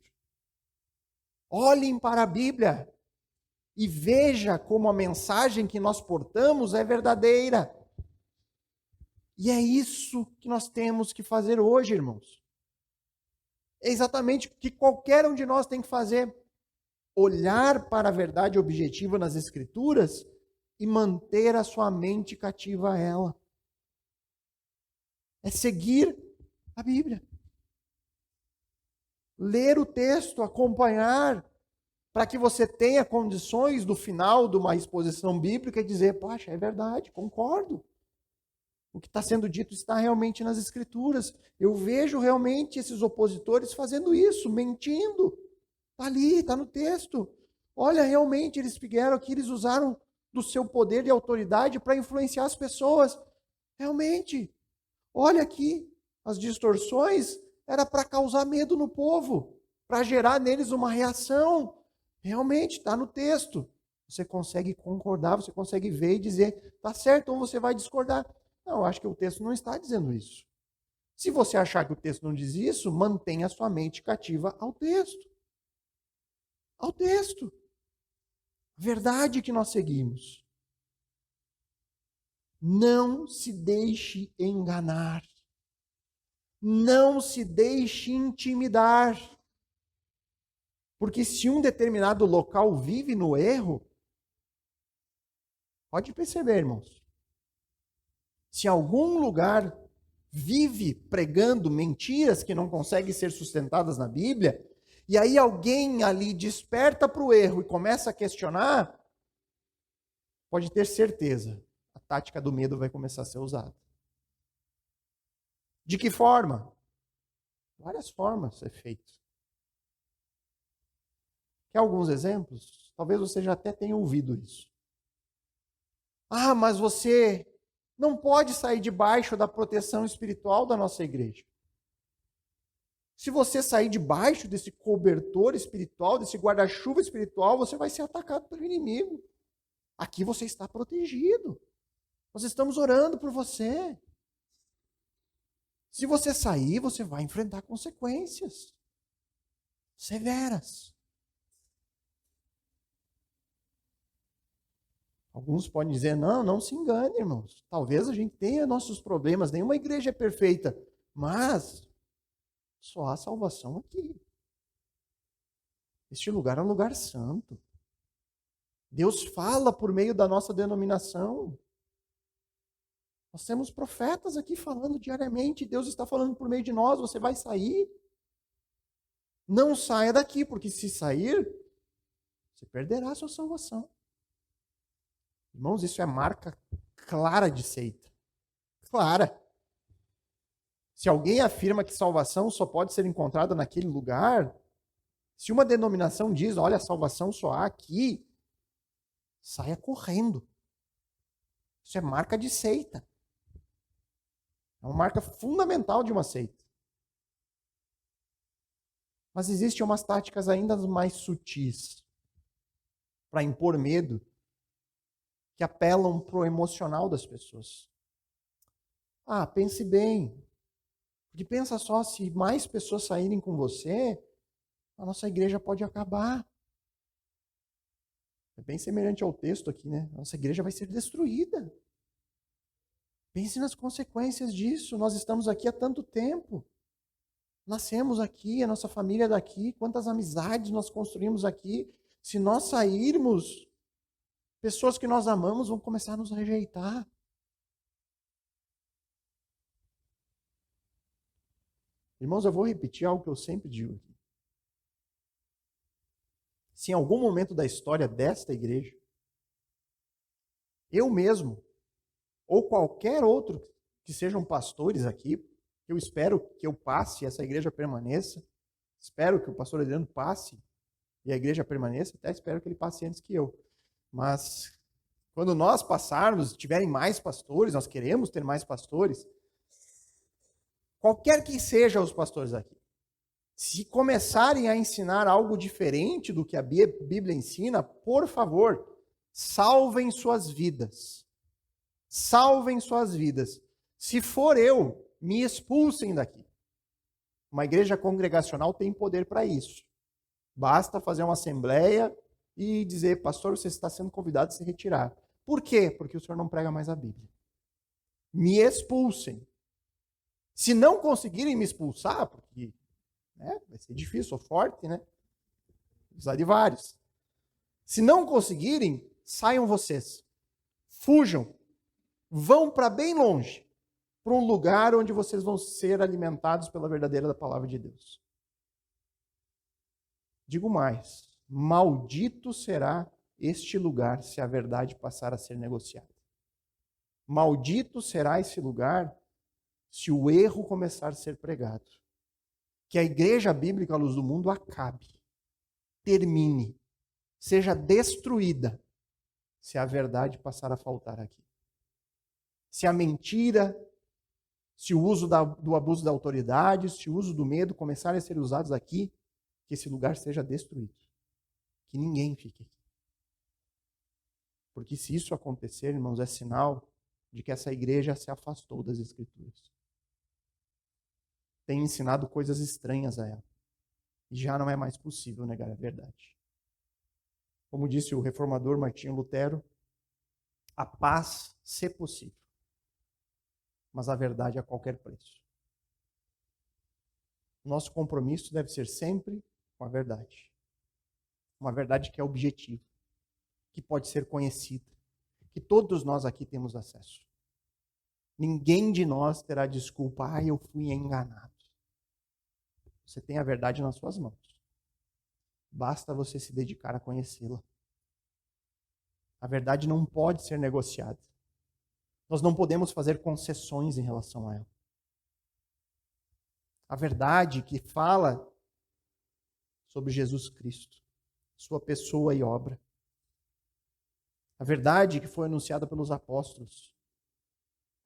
Olhem para a Bíblia e veja como a mensagem que nós portamos é verdadeira. E é isso que nós temos que fazer hoje, irmãos. É exatamente o que qualquer um de nós tem que fazer. Olhar para a verdade objetiva nas Escrituras e manter a sua mente cativa a ela. É seguir a Bíblia. Ler o texto, acompanhar, para que você tenha condições do final de uma exposição bíblica e dizer, poxa, é verdade, concordo. O que está sendo dito está realmente nas Escrituras. Eu vejo realmente esses opositores fazendo isso, mentindo. Está ali, está no texto. Olha, realmente eles fizeram aqui, eles usaram do seu poder e autoridade para influenciar as pessoas. Realmente. Olha aqui, as distorções era para causar medo no povo, para gerar neles uma reação. Realmente, está no texto. Você consegue concordar, você consegue ver e dizer, está certo, ou você vai discordar. Não, eu acho que o texto não está dizendo isso. Se você achar que o texto não diz isso, mantenha a sua mente cativa ao texto. Ao texto. A verdade que nós seguimos. Não se deixe enganar. Não se deixe intimidar. Porque se um determinado local vive no erro, pode perceber, irmãos. Se algum lugar vive pregando mentiras que não conseguem ser sustentadas na Bíblia, e aí alguém ali desperta para o erro e começa a questionar, pode ter certeza, a tática do medo vai começar a ser usada. De que forma? Várias formas é feito. Quer alguns exemplos? Talvez você já até tenha ouvido isso. Ah, mas você não pode sair debaixo da proteção espiritual da nossa igreja. Se você sair debaixo desse cobertor espiritual, desse guarda-chuva espiritual, você vai ser atacado pelo inimigo. Aqui você está protegido. Nós estamos orando por você. Se você sair, você vai enfrentar consequências severas. Alguns podem dizer, não se engane, irmãos. Talvez a gente tenha nossos problemas, nenhuma igreja é perfeita, mas só há salvação aqui. Este lugar é um lugar santo. Deus fala por meio da nossa denominação. Nós temos profetas aqui falando diariamente, Deus está falando por meio de nós, você vai sair. Não saia daqui, porque se sair, você perderá a sua salvação. Irmãos, isso é marca clara de seita. Clara. Se alguém afirma que salvação só pode ser encontrada naquele lugar, se uma denominação diz, olha, a salvação só há aqui, saia correndo. Isso é marca de seita. É uma marca fundamental de uma seita. Mas existem umas táticas ainda mais sutis para impor medo, que apelam para o emocional das pessoas. Pense bem. Porque pensa só, se mais pessoas saírem com você, a nossa igreja pode acabar. É bem semelhante ao texto aqui, né? A nossa igreja vai ser destruída. Pense nas consequências disso. Nós estamos aqui há tanto tempo. Nascemos aqui, a nossa família é daqui. Quantas amizades nós construímos aqui. Se nós sairmos, pessoas que nós amamos vão começar a nos rejeitar. Irmãos, eu vou repetir algo que eu sempre digo aqui. Se em algum momento da história desta igreja, eu mesmo, ou qualquer outro que sejam pastores aqui, eu espero que eu passe e essa igreja permaneça, espero que o pastor Adriano passe e a igreja permaneça, até espero que ele passe antes que eu. Mas quando nós passarmos, tiverem mais pastores, nós queremos ter mais pastores, qualquer que sejam os pastores aqui, se começarem a ensinar algo diferente do que a Bíblia ensina, por favor, salvem suas vidas. Salvem suas vidas. Se for eu, me expulsem daqui. Uma igreja congregacional tem poder para isso. Basta fazer uma assembleia e dizer, pastor, você está sendo convidado a se retirar. Por quê? Porque o senhor não prega mais a Bíblia. Me expulsem. Se não conseguirem me expulsar, porque vai ser difícil, sou forte, né? Vou precisar de vários. Se não conseguirem, saiam vocês. Fujam. Vão para bem longe, para um lugar onde vocês vão ser alimentados pela verdadeira palavra de Deus. Digo mais, maldito será este lugar se a verdade passar a ser negociada. Maldito será esse lugar se o erro começar a ser pregado. Que a igreja bíblica à luz do mundo acabe, termine, seja destruída, se a verdade passar a faltar aqui. Se a mentira, se o uso do abuso da autoridade, se o uso do medo começarem a ser usados aqui, que esse lugar seja destruído. Que ninguém fique aqui. Porque se isso acontecer, irmãos, é sinal de que essa igreja se afastou das Escrituras. Tem ensinado coisas estranhas a ela. E já não é mais possível negar a verdade. Como disse o reformador Martinho Lutero, a paz, se possível, mas a verdade a qualquer preço. Nosso compromisso deve ser sempre com a verdade. Uma verdade que é objetiva, que pode ser conhecida, que todos nós aqui temos acesso. Ninguém de nós terá desculpa, eu fui enganado. Você tem a verdade nas suas mãos. Basta você se dedicar a conhecê-la. A verdade não pode ser negociada. Nós não podemos fazer concessões em relação a ela. A verdade que fala sobre Jesus Cristo, sua pessoa e obra. A verdade que foi anunciada pelos apóstolos.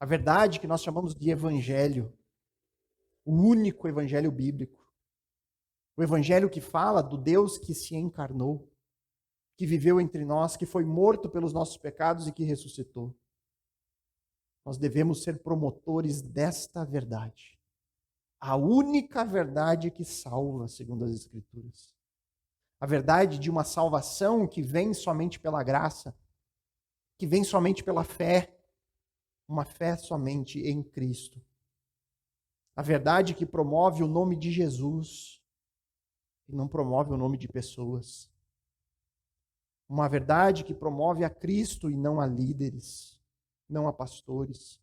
A verdade que nós chamamos de evangelho. O único evangelho bíblico. O evangelho que fala do Deus que se encarnou, que viveu entre nós, que foi morto pelos nossos pecados e que ressuscitou. Nós devemos ser promotores desta verdade. A única verdade que salva, segundo as Escrituras. A verdade de uma salvação que vem somente pela graça. que vem somente pela fé, uma fé somente em Cristo. A verdade que promove o nome de Jesus e não promove o nome de pessoas. Uma verdade que promove a Cristo e não a líderes, não a pastores.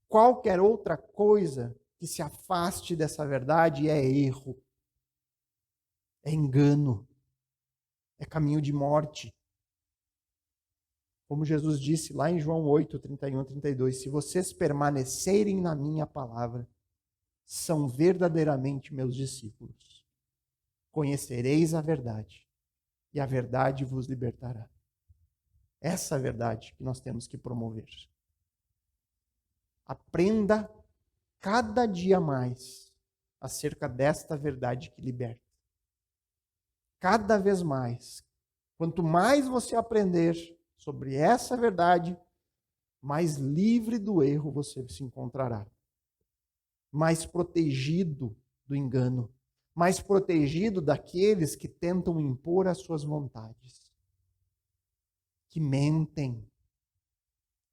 Qualquer outra coisa que se afaste dessa verdade é erro, é engano, é caminho de morte. Como Jesus disse lá em João 8, 31 a 32, se vocês permanecerem na minha palavra, são verdadeiramente meus discípulos. Conhecereis a verdade, e a verdade vos libertará. Essa é a verdade que nós temos que promover. Aprenda cada dia mais acerca desta verdade que liberta. Cada vez mais. Quanto mais você aprender sobre essa verdade, mais livre do erro você se encontrará. Mais protegido do engano. Mais protegido daqueles que tentam impor as suas vontades. Que mentem.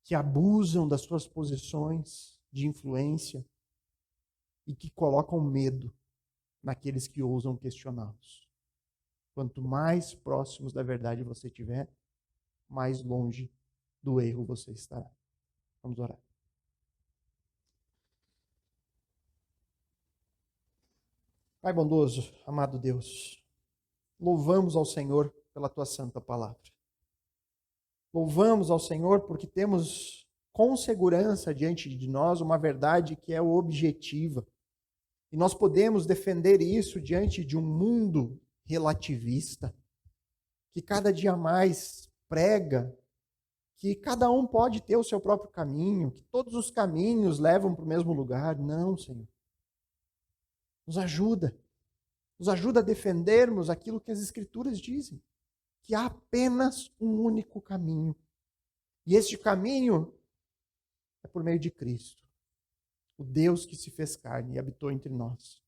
Que abusam das suas posições de influência. E que colocam medo naqueles que ousam questioná-los. Quanto mais próximos da verdade você estiver, mais longe do erro você estará. Vamos orar. Pai bondoso, amado Deus, louvamos ao Senhor pela tua santa palavra. Louvamos ao Senhor porque temos com segurança diante de nós uma verdade que é objetiva. E nós podemos defender isso diante de um mundo relativista, que cada dia mais prega que cada um pode ter o seu próprio caminho, que todos os caminhos levam para o mesmo lugar. Não, Senhor. Nos ajuda. Nos ajuda a defendermos aquilo que as Escrituras dizem, que há apenas um único caminho. E este caminho é por meio de Cristo, o Deus que se fez carne e habitou entre nós.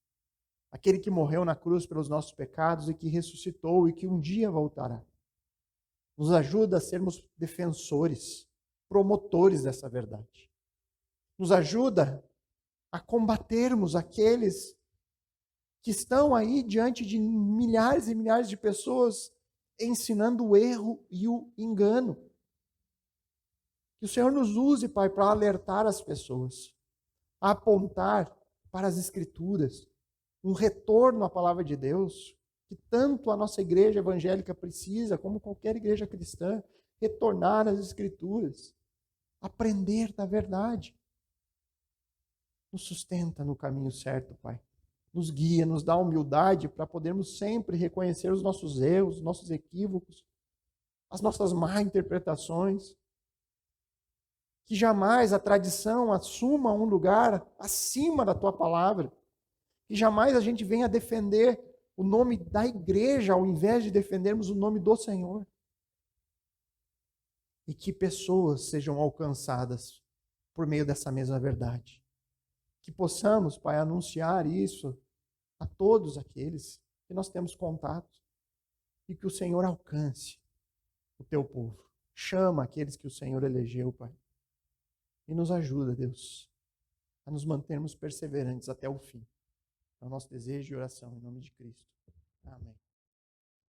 Aquele que morreu na cruz pelos nossos pecados e que ressuscitou e que um dia voltará. Nos ajuda a sermos defensores, promotores dessa verdade. Nos ajuda a combatermos aqueles que estão aí diante de milhares e milhares de pessoas ensinando o erro e o engano. Que o Senhor nos use, Pai, para alertar as pessoas, a apontar para as Escrituras, um retorno à palavra de Deus, que tanto a nossa igreja evangélica precisa, como qualquer igreja cristã, retornar às Escrituras, aprender da verdade. Nos sustenta no caminho certo, Pai. Nos guia, nos dá humildade para podermos sempre reconhecer os nossos erros, os nossos equívocos, as nossas má interpretações. Que jamais a tradição assuma um lugar acima da tua palavra. Que jamais a gente venha defender o nome da igreja ao invés de defendermos o nome do Senhor. E que pessoas sejam alcançadas por meio dessa mesma verdade. Que possamos, Pai, anunciar isso a todos aqueles que nós temos contato. E que o Senhor alcance o teu povo. Chama aqueles que o Senhor elegeu, Pai. E nos ajuda, Deus, a nos mantermos perseverantes até o fim. É o nosso desejo e oração, em nome de Cristo. Amém.